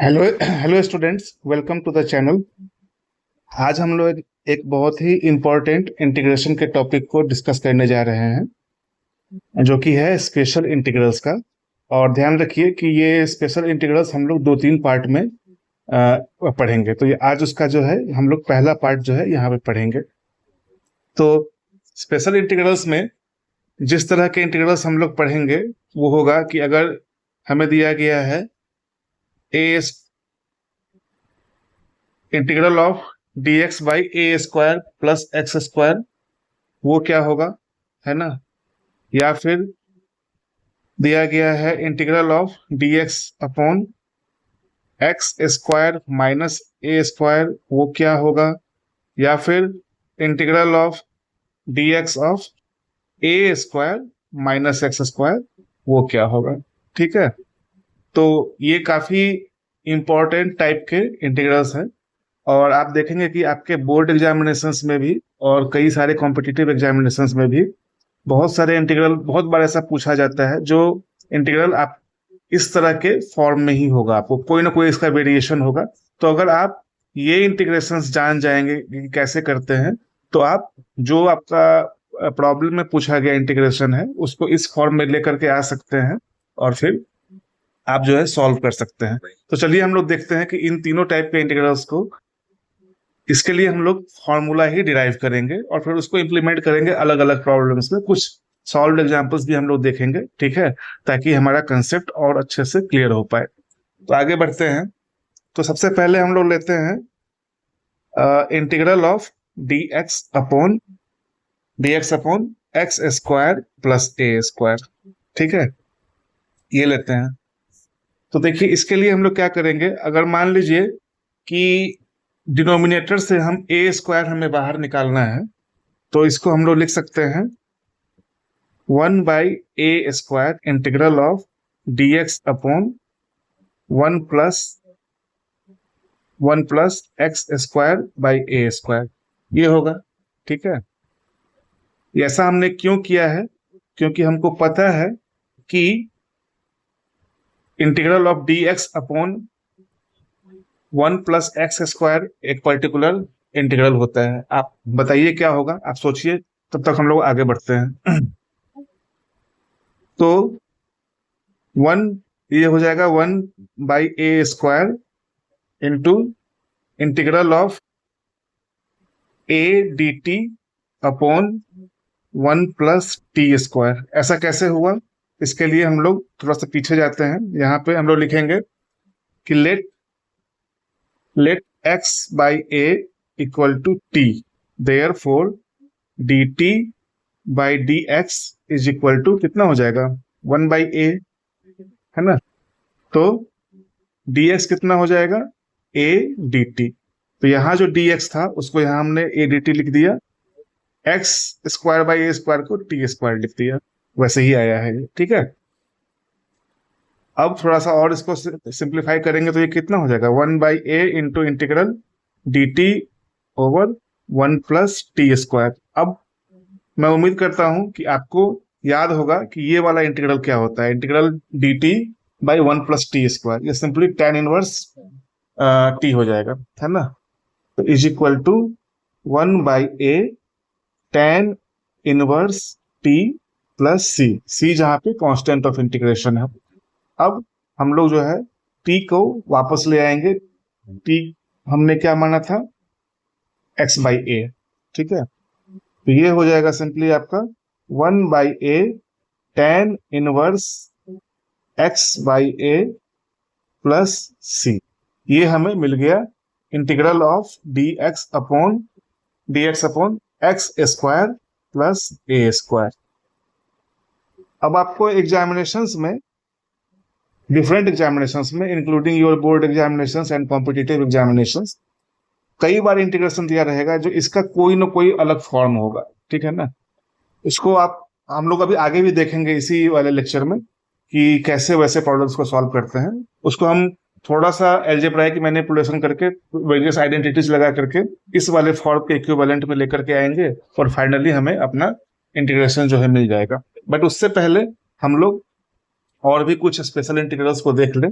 Hello hello students, welcome to the channel. आज हम लोग एक बहुत ही इम्पोर्टेंट इंटीग्रेशन के टॉपिक को डिस्कस करने जा रहे हैं, जो कि है स्पेशल इंटीग्रल्स का। और ध्यान रखिए कि ये स्पेशल इंटीग्रल्स हम लोग दो तीन पार्ट में पढ़ेंगे। तो ये आज उसका जो है हम लोग पहला पार्ट जो है यहाँ पे पढ़ेंगे। तो स्पेशल इंटीग्रल्स में जिस तरह के इंटीग्रल्स हम लोग पढ़ेंगे वो होगा कि अगर हमें दिया गया है a integral of d x by a square plus x square, वो क्या होगा, है ना। या फिर दिया गया है integral of d x upon x square minus a square, वो क्या होगा। या फिर integral of d x of A square minus x square, वो क्या होगा। ठीक है। तो ये काफी इंपॉर्टेंट टाइप के इंटीग्रल्स हैं, और आप देखेंगे कि आपके बोर्ड एग्जामिनेशंस में भी और कई सारे कॉम्पिटिटिव एग्जामिनेशंस में भी बहुत सारे इंटीग्रल बहुत बार ऐसा पूछा जाता है, जो इंटीग्रल आप इस तरह के फॉर्म में ही होगा, आपको कोई ना कोई इसका वेरिएशन होगा। तो अगर आप ये इंटीग्रेशंस जान जाएंगे कि कैसे करते हैं, तो आप जो आपका प्रॉब्लम में पूछा गया इंटीग्रेशन है उसको इस फॉर्म में लेकर के आ सकते हैं, और फिर आप जो है सॉल्व कर सकते हैं। तो चलिए हम लोग देखते हैं कि इन तीनों टाइप के इंटीग्रल्स को, इसके लिए हम लोग फॉर्मूला ही डिराइव करेंगे और फिर उसको इम्प्लीमेंट करेंगे अलग अलग प्रॉब्लम्स में। कुछ सॉल्व एग्जांपल्स भी हम लोग देखेंगे, ठीक है, ताकि हमारा कंसेप्ट और अच्छे से क्लियर हो पाए। तो आगे बढ़ते हैं। तो सबसे पहले हम लोग लेते हैं integral of d x upon x square plus a square. ठीक है, ये लेते हैं। तो देखिए इसके लिए हम लोग क्या करेंगे, अगर मान लीजिए कि डिनोमिनेटर से हम ए स्क्वायर हमें बाहर निकालना है, तो इसको हम लोग लिख सकते हैं 1/a² integral of d x upon one plus x square by a square, ये होगा। ठीक है, ऐसा हमने क्यों किया है, क्योंकि हमको पता है कि integral of d x upon one plus x square एक पर्टिकुलर इंटीग्रल होता है। आप बताइए क्या होगा, आप सोचिए, तब तक हम लोग आगे बढ़ते हैं। तो वन, ये हो जाएगा 1/a² into integral of A D T upon one plus t square. ऐसा कैसे हुआ, इसके लिए हम लोग थोड़ा सा पीछे जाते हैं। यहाँ पे हम लोग लिखेंगे कि let x by a equal to t, therefore d t by d x is equal to कितना हो जाएगा, 1/a, है ना। तो dx कितना हो जाएगा, a dt। तो यहाँ जो dx था उसको यहाँ हमने a dt लिख दिया, x square by a square को टी स्क्वायर लिख दिया, वैसे ही आया है ये। ठीक है, अब थोड़ा सा और इसको सिंप्लीफाई करेंगे तो ये कितना हो जाएगा, 1/a into integral d t over one plus t square. अब मैं उम्मीद करता हूं कि आपको याद होगा कि ये वाला इंटीग्रल क्या होता है, integral d t by one plus t square, ये सिंपली tan इनवर्स टी हो जाएगा, है ना। तो is equal to 1/a tan inverse t plus c जहां पे कांस्टेंट ऑफ इंटीग्रेशन है। अब हम लोग जो है टी को वापस ले आएंगे, टी हमने क्या माना था, x/a। ठीक है, तो ये हो जाएगा सिंपली आपका 1/a tan inverse x/a plus c. ये हमें मिल गया integral of dx upon x square plus a square. अब आपको एग्जामिनेशंस में, डिफरेंट एग्जामिनेशंस में including your board examinations and competitive examinations, कई बार इंटीग्रेशन दिया रहेगा जो इसका कोई ना कोई अलग फॉर्म होगा। ठीक है ना, इसको आप, हम लोग अभी आगे भी देखेंगे इसी वाले लेक्चर में कि कैसे वैसे प्रॉब्लम्स को सॉल्व करते हैं। उसको हम थोड़ा सा एल्जेब्राइक मैनिपुलेशन करके, वेरियस आइडेंटिटीज लगा करके इस वाले फॉर्म के इक्विवेलेंट में लेकर के आएंगे, और फाइनली हमें अपना इंटीग्रेशन जो है मिल जाएगा। बट उससे पहले हम लोग और भी कुछ स्पेशल इंटीग्रल्स को देख लें,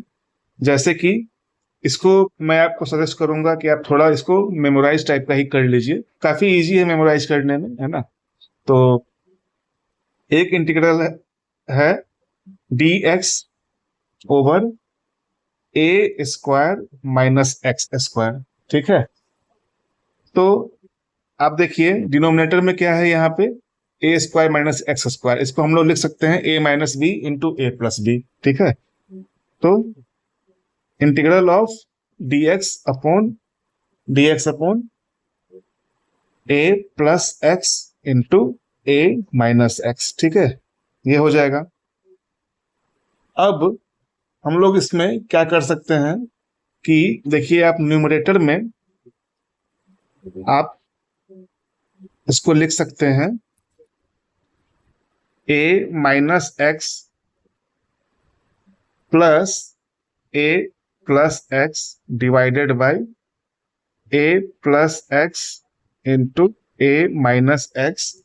जैसे कि इसको मैं आपको सजेस्ट करूंगा कि आप थोड़ा इसको मेमोराइज टाइप का ही कर लीजिए, काफी इजी है मेमोराइज करने में, है ना। तो एक इंटीग्रल है डी एक्स ओवर ए स्क्वायर माइनस एक्स स्क्वायर, ठीक है। तो आप देखिए डिनोमिनेटर में क्या है यहाँ पे, ए स्क्वायर माइनस एक्स स्क्वायर, इसको हम लोग लिख सकते हैं a minus B into A plus B, ठीक है। तो integral of d x upon A plus x into a minus x, ठीक है, ये हो जाएगा। अब हम लोग इसमें क्या कर सकते हैं कि देखिए आप न्यूमरेटर में आप इसको लिख सकते हैं a minus x plus a plus x divided by a plus x into a minus x,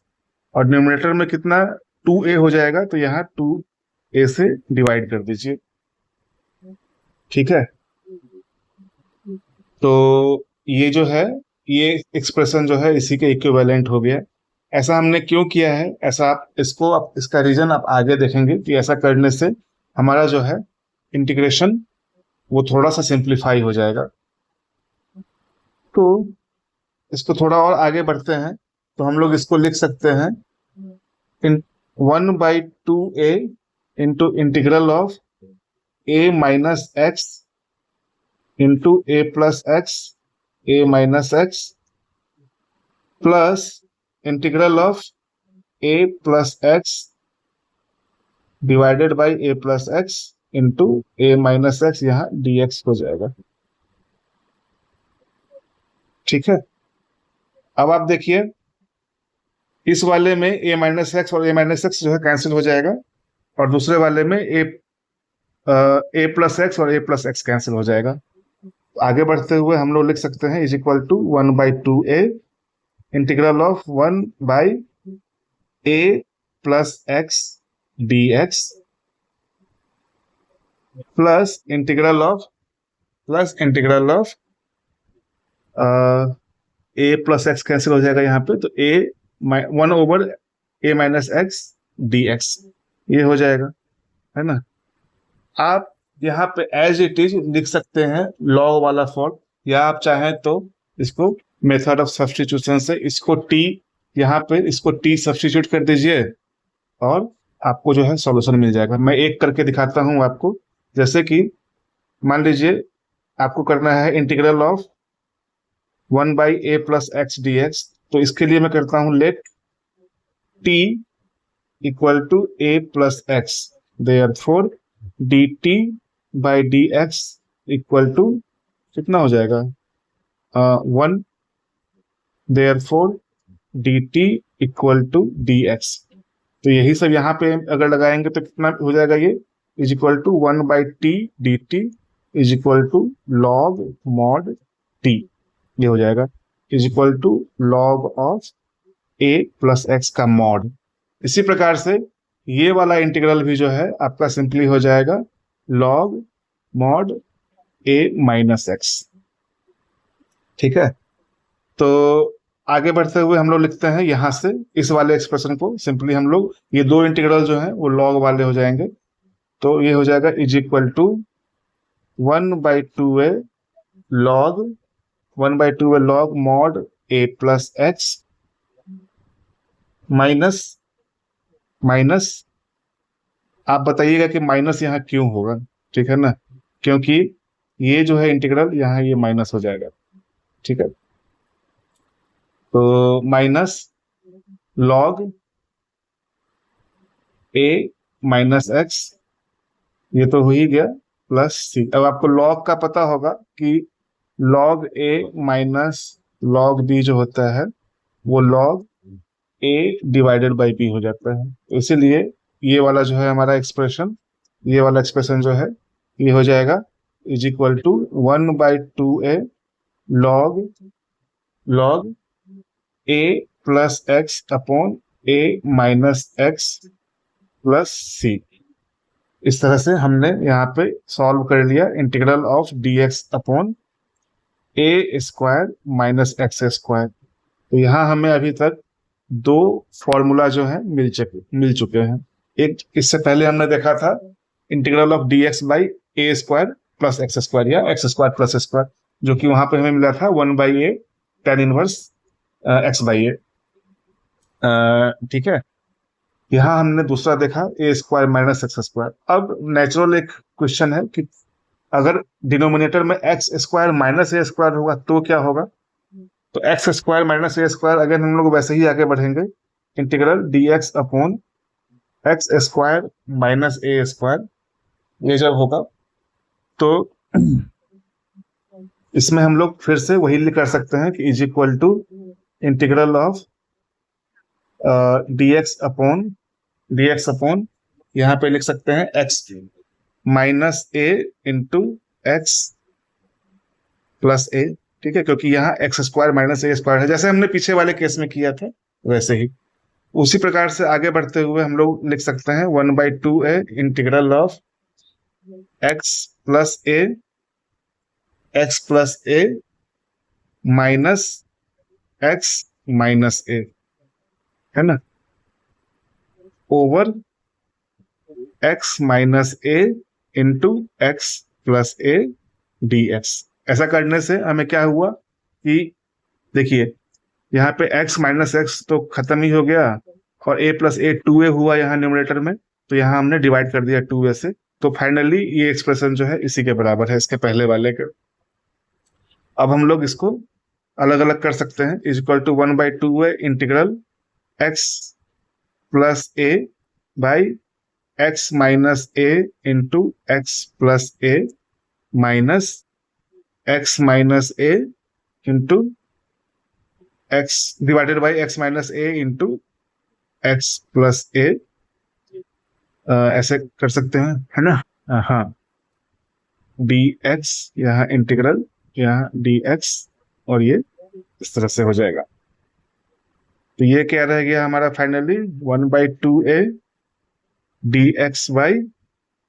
और न्यूमरेटर में कितना 2a हो जाएगा, तो यहाँ 2a से डिवाइड कर दीजिए, ठीक है। तो ये जो है, ये एक्सप्रेशन जो है इसी के इक्विवेलेंट हो गया। ऐसा हमने क्यों किया है, ऐसा आप इसका रीजन आप आगे देखेंगे कि ऐसा करने से हमारा जो है इंटीग्रेशन वो थोड़ा सा सिंप्लीफाई हो जाएगा। तो इसको थोड़ा और आगे बढ़ते हैं, तो हम लोग इसको लिख सकते हैं इन 1/2a into integral of A minus x into A plus x A minus x plus integral of a plus x divided by a plus x into a minus x, यहाँ dx हो जाएगा, ठीक है। अब आप देखिए इस वाले में ए माइनस एक्स और ए माइनस एक्स जो है कैंसिल हो जाएगा, और दूसरे वाले में ए प्लस एक्स और ए प्लस एक्स कैंसिल हो जाएगा। आगे बढ़ते हुए हम लोग लिख सकते हैं is equal to 1/2a integral of 1/a plus x dx plus integral of a plus x cancel हो जाएगा यहाँ पे, तो 1/a माइनस एक्स dx, ये हो जाएगा, है ना। आप यहाँ पे एज इट इज लिख सकते हैं लॉग वाला फॉर्म, या आप चाहें तो इसको मेथड ऑफ सब्स्टिट्यूशन से इसको t, यहाँ पे इसको t सब्स्टिट्यूट कर दीजिए और आपको जो है सॉल्यूशन मिल जाएगा। मैं एक करके दिखाता हूँ आपको, जैसे कि मान लीजिए आपको करना है integral of 1/a plus x dx, तो इसके लिए मैं करता हूं let t equal to a plus x, therefore dt by dx equal to कितना हो जाएगा 1, therefore dt equal to dx। तो यही सब यहाँ पे अगर लगाएंगे तो कितना हो जाएगा, ये is equal to 1/t dt is equal to log mod t, ये हो जाएगा is equal to log of a plus x का मॉड। इसी प्रकार से ये वाला इंटीग्रल भी जो है आपका सिंपली हो जाएगा log mod a minus x, ठीक है। तो आगे बढ़ते हुए हम लोग लिखते हैं यहां से इस वाले एक्सप्रेशन को सिंपली हम लोग, ये दो इंटीग्रल जो है वो लॉग वाले हो जाएंगे, तो ये हो जाएगा is equal to 1/2a log mod a plus x minus आप बताइएगा कि माइनस यहाँ क्यों होगा, ठीक है ना, क्योंकि ये जो है इंटीग्रल यहाँ ये माइनस हो जाएगा, ठीक है। तो minus log a minus x, ये तो हो ही गया, प्लस c। अब आपको लॉग का पता होगा कि log a minus log b जो होता है वो log a divided by b हो जाता है, तो इसीलिए ये वाला जो है हमारा एक्सप्रेशन, ये वाला एक्सप्रेशन जो है ये हो जाएगा is equal to 1/2a log a plus x upon a minus x plus c, इस तरह से हमने यहाँ पे सॉल्व कर लिया integral of d x upon a square minus x square. तो यहाँ हमें अभी तक दो फॉर्मूला जो है मिल चुके हैं। एक इससे पहले हमने देखा था integral of d x by a square plus x square या एक्स स्क्वायर प्लस स्क्वायर, जो कि वहां पे हमें मिला था 1/a tan inverse x by a. ठीक है, यहाँ हमने दूसरा देखा a square minus x square. अब नेचुरल एक क्वेश्चन है कि अगर डिनोमिनेटर में x square minus a square होगा तो क्या होगा। तो x square minus a square, अगर हम लोग वैसे ही आगे बढ़ेंगे, integral d x upon x square minus a square, ये जब होगा तो इसमें हम लोग फिर से वही कर सकते हैं कि is equal to integral of d x upon यहाँ पे लिख सकते हैं x minus a into x plus a. ठीक है, क्योंकि यहाँ x square minus a square है, जैसे हमने पीछे वाले केस में किया था वैसे ही। उसी प्रकार से आगे बढ़ते हुए हम लोग लिख सकते हैं 1/2a integral of x plus a minus x minus a, है ना, over x minus a into x plus a d x. ऐसा करने से हमें क्या हुआ कि देखिए यहाँ पे x माइनस एक्स तो खत्म ही हो गया और a प्लस ए 2a हुआ यहाँ न्यूमरेटर में, तो यहाँ हमने डिवाइड कर दिया 2a से। तो फाइनली ये एक्सप्रेशन जो है इसी के बराबर है, इसके पहले वाले के। अब हम लोग इसको अलग अलग कर सकते हैं, is equal to 1/2a integral x plus a by x minus a into x plus a minus x minus a into x divided by x minus a into x plus a. ऐसे कर सकते हैं, है ना। हाँ, d x यहाँ integral, यहाँ d x, और ये इस तरह से हो जाएगा। तो ये क्या रह गया हमारा finally 1/2a D x by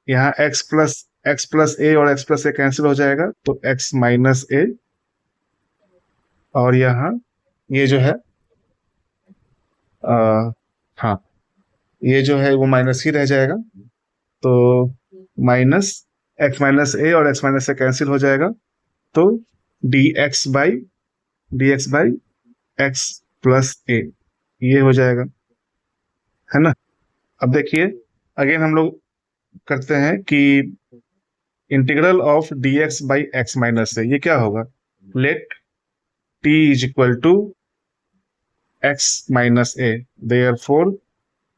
यहाँ एक्स प्लस ए और एक्स प्लस ए कैंसिल हो जाएगा, तो एक्स माइनस ए, और यहाँ ये जो है हाँ, ये जो है वो माइनस ही रह जाएगा। तो माइनस एक्स माइनस ए और एक्स माइनस ए कैंसिल हो जाएगा, तो d x by x plus a ये हो जाएगा, है ना। अब देखिए अगेन हम लोग करते हैं कि integral of d x by x minus a, ये क्या होगा, let t is equal to x minus a, therefore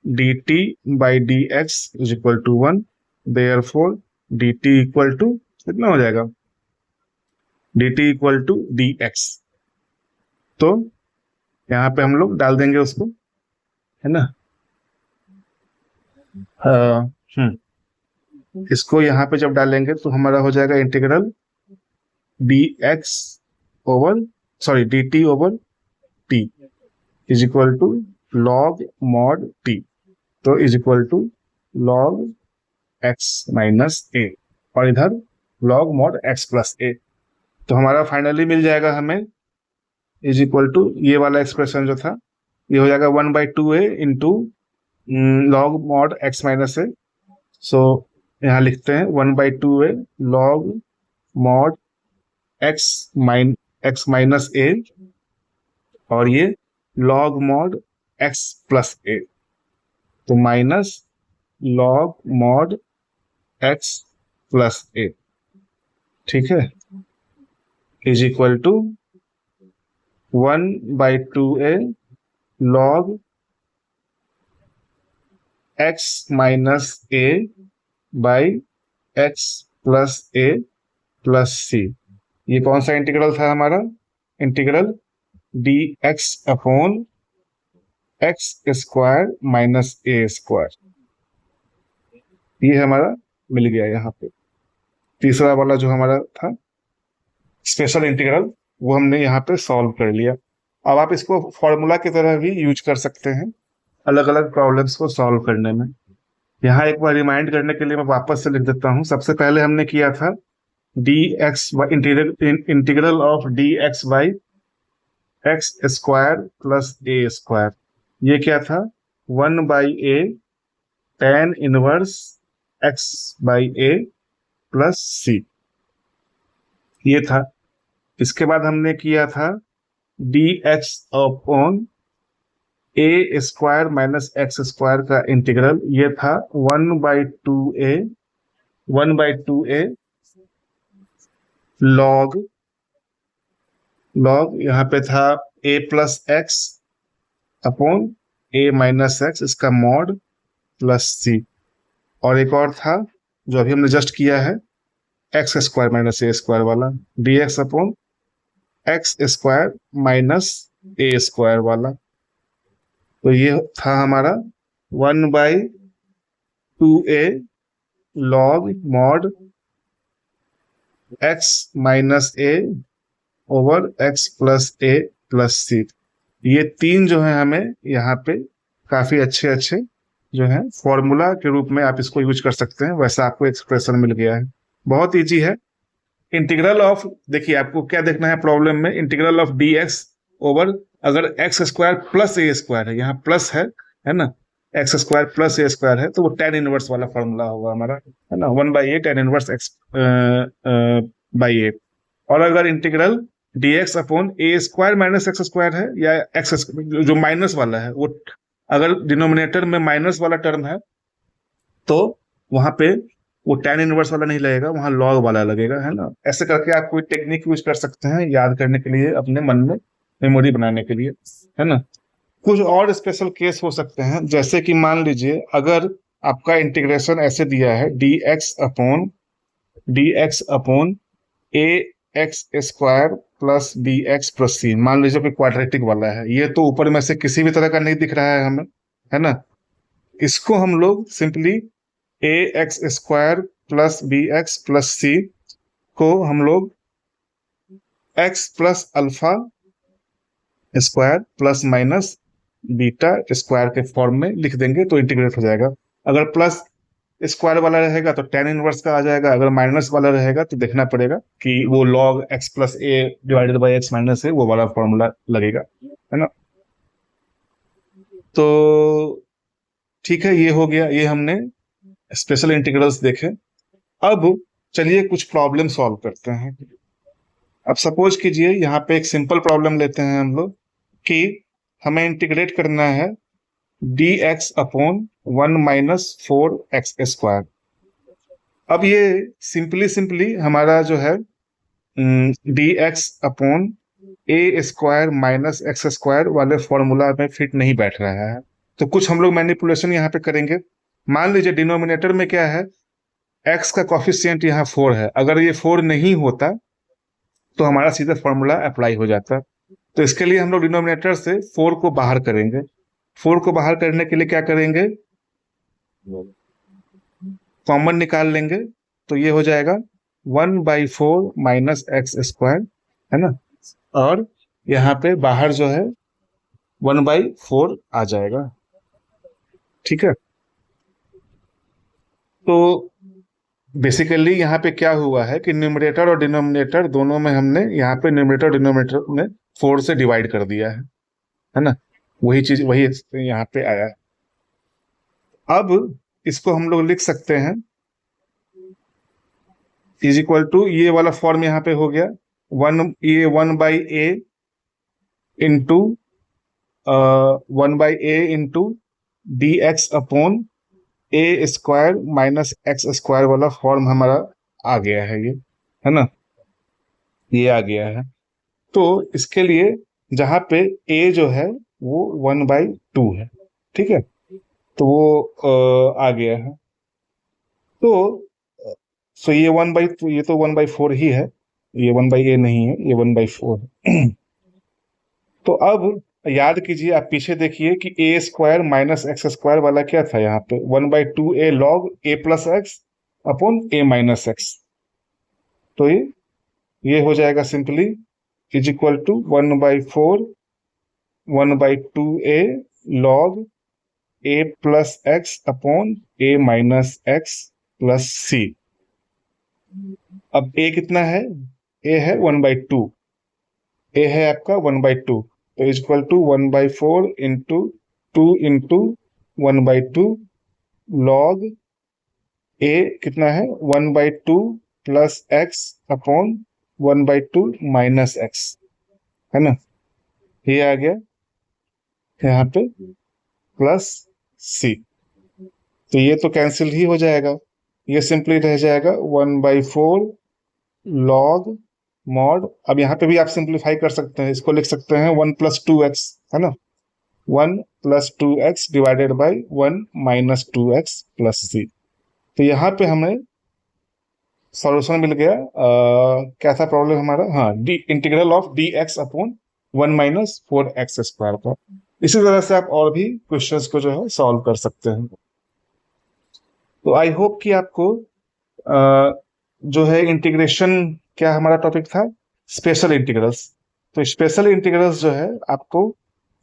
dt by d x is equal to 1, therefore dt equal to कितना हो जाएगा, dt equal to d x. तो यहाँ पे हम लोग डाल देंगे उसको, है ना। इसको यहाँ पे जब डालेंगे तो हमारा हो जाएगा integral d x over d t over t is equal to log mod t, तो is equal to log x minus a और इधर log mod x plus a. तो हमारा फाइनली मिल जाएगा हमें इज इक्वल टू ये वाला एक्सप्रेशन जो था, ये हो जाएगा 1/2a into log mod x minus a. So यहाँ लिखते हैं 1/2a log mod x minus a और ये log mod x plus a, तो minus log mod x plus a, ठीक है, is equal to 1/2a log x minus a by x plus a plus c. ये कौन सा integral था हमारा, integral d x upon x square minus a square, ये हमारा मिल गया। यहाँ पे तीसरा वाला जो हमारा था स्पेशल इंटीग्रल, वो हमने यहाँ पे सॉल्व कर लिया। अब आप इसको फॉर्मूला की तरह भी यूज कर सकते हैं अलग अलग प्रॉब्लम्स को सॉल्व करने में। यहाँ एक बार रिमाइंड करने के लिए मैं वापस से लिख देता हूँ। सबसे पहले हमने किया था d x integral of d x by x square plus a square. ये क्या था? 1/a tan inverse x by a plus c, ये था। इसके बाद हमने किया था d x upon a square minus x square का इंटीग्रल, ये था 1/2a 1/2a लॉग लॉग यहाँ पे था a plus x upon a minus x, इसका मॉड प्लस सी। और एक और था जो अभी हमने जस्ट किया है, x square minus a square वाला, d x upon x square minus a square वाला। तो ये था हमारा 1/2a log mod x minus a over x plus a plus c. ये तीन जो है हमें यहाँ पे काफी अच्छे अच्छे जो है फॉर्मूला के रूप में आप इसको यूज कर सकते हैं। वैसा आपको एक्सप्रेशन मिल गया है, बहुत इजी है। इंटीग्रल ऑफ, देखिए आपको क्या देखना है प्रॉब्लम में, integral of d x over, अगर x square plus a square है, यहाँ प्लस है ना, x square plus a square है, तो वो tan इनवर्स वाला फॉर्मूला होगा हमारा, है ना, 1/a tan inverse x by a. और अगर integral d x upon a square minus x square है, या एक्स जो माइनस वाला है, वो अगर डिनोमिनेटर में माइनस वाला टर्म है तो वहां पे वो tan इनवर्स वाला नहीं लगेगा, वहां लॉग वाला लगेगा, है ना। ऐसे करके आप कोई टेक्निक यूज कर सकते हैं याद करने के लिए, अपने मन में मेमोरी बनाने के लिए, है ना। कुछ और स्पेशल केस हो सकते हैं, जैसे कि मान लीजिए अगर आपका इंटीग्रेशन ऐसे दिया है d x upon a x square plus b x plus c, मान लीजिए कि क्वाड्रेटिक वाला है, ये तो ऊपर में से किसी भी तरह का नहीं दिख रहा है हमें, है ना। इसको हम लोग simply a x square plus b x plus c को हम लोग x plus alpha square plus minus beta square के फॉर्म में लिख देंगे तो इंटीग्रेट हो जाएगा। अगर प्लस स्क्वायर वाला रहेगा तो tan इनवर्स का आ जाएगा, अगर माइनस वाला रहेगा तो देखना पड़ेगा कि वो log x plus a divided by x minus a, वो वाला फॉर्मूला लगेगा, है ना। तो ठीक है, ये हो गया, ये हमने स्पेशल इंटीग्रल्स देखे। अब चलिए कुछ प्रॉब्लम सॉल्व करते हैं। अब सपोज कीजिए यहाँ पे एक सिंपल प्रॉब्लम लेते हैं हम लोग कि हमें इंटीग्रेट करना है d x upon 1-4 x square. अब ये सिंपली हमारा जो है d x upon a square minus x square वाले फॉर्मूला में फिट नहीं बैठ रहा है, तो कुछ हम लोग मैनिपुलेशन यहाँ पे करेंगे। मान लीजिए डिनोमिनेटर में क्या है, एक्स का कॉफिशिएंट यहाँ 4 है, अगर ये 4 नहीं होता तो हमारा सीधा फॉर्मूला अप्लाई हो जाता। तो इसके लिए हम लोग डिनोमिनेटर से 4 को बाहर करेंगे। 4 को बाहर करने के लिए क्या करेंगे, कॉमन निकाल लेंगे, तो ये हो जाएगा 1/4 माइनस एक्स स्क्वायर, है ना। और यहाँ पे बाहर जो है 1/4 आ जाएगा, ठीक है। तो बेसिकली यहाँ पे क्या हुआ है कि न्यूमरेटर और डिनोमिनेटर दोनों में हमने यहाँ पे न्यूमरेटर डिनोमिनेटर में 4 से डिवाइड कर दिया है ना। वही चीज वही यहाँ पे आया है। अब इसको हम लोग लिख सकते हैं इज इक्वल टू, ये वाला फॉर्म यहाँ पे हो गया 1/a into 1/a into d x upon a square minus x square वाला फॉर्म हमारा आ गया है, ये, है ना, ये आ गया है। तो इसके लिए जहां पे a जो है वो 1/2 है, ठीक है, तो वो आ गया है। तो ये 1/2, ये तो 1/4 ही है, ये 1/a नहीं है, ये 1/4 है। तो अब याद कीजिए, आप पीछे देखिए कि a square minus x square वाला क्या था, यहाँ पे 1/2a log a plus x upon a minus x. तो ये हो जाएगा simply is equal to 1/4 1/2a log a plus x upon a minus x plus c. अब ए कितना है? ए है 1/2। ए है आपका 1/2, तो इक्वल टू 1/4 इंटू 1/2 लॉग ए कितना है? 1/2 plus x upon 1/2 minus x, है ना? ये आ गया यहाँ पे प्लस सी। तो ये तो कैंसिल ही हो जाएगा, ये सिंपली रह जाएगा 1/4 लॉग मॉड। अब यहाँ पे भी आप सिंप्लीफाई कर सकते हैं, इसको लिख सकते हैं 1 + 2x, है ना? 1 + 2x divided by 1 - 2x plus सी। तो यहाँ पे हमें सॉल्यूशन मिल गया। क्या था प्रॉब्लम हमारा? हाँ, D integral of dx upon 1 - 4x square का। इसी तरह से आप और भी क्वेश्चंस को जो है सॉल्व कर सकते हैं। तो आई होप कि आपको जो है इंटीग्रेशन, क्या हमारा टॉपिक था? Special integrals. तो स्पेशल इंटीग्रल्स जो है आपको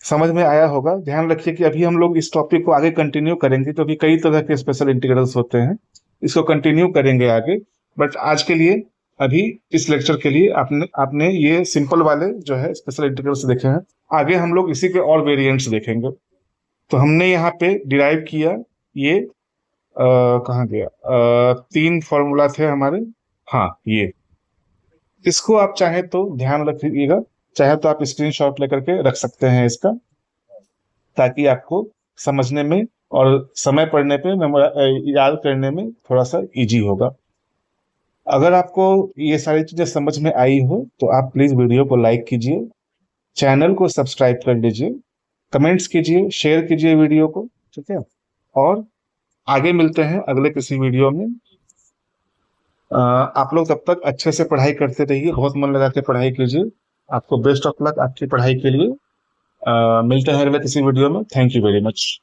समझ में आया होगा। ध्यान रखिए कि अभी हम लोग इस टॉपिक को आगे कंटिन्यू करेंगे, तो अभी कई तरह के स्पेशल इंटीग्रल्स होते हैं, इसको कंटिन्यू करेंगे आगे। बट आज के लिए, अभी इस लेक्चर के लिए आपने ये सिंपल वाले जो है स्पेशल इंटीग्रल्स देखे हैं। आगे हम लोग इसी के और वेरिएंट्स देखेंगे। तो हमने यहाँ पे डिराइव किया ये कहाँ गया? 3 फॉर्मूला थे हमारे। हाँ, ये इसको आप चाहे तो ध्यान रखिएगा, चाहे तो आप स्क्रीनशॉट लेकर के रख सकते हैं इसका, ताकि आपको समझने में और समय पढ़ने पे याद करने में थोड़ा सा इजी होगा। अगर आपको ये सारी चीजें समझ में आई हो तो आप प्लीज वीडियो को लाइक कीजिए, चैनल को सब्सक्राइब कर लीजिए, कमेंट्स कीजिए, शेयर कीजिए वीडियो को, ठीक है? और आगे मिलते हैं अगले किसी वीडियो में। आप लोग तब तक अच्छे से पढ़ाई करते रहिए, बहुत मन लगा के पढ़ाई कीजिए। आपको बेस्ट ऑफ लक आपकी पढ़ाई के लिए। मिलते हैं अगले किसी वीडियो में। Thank you very much.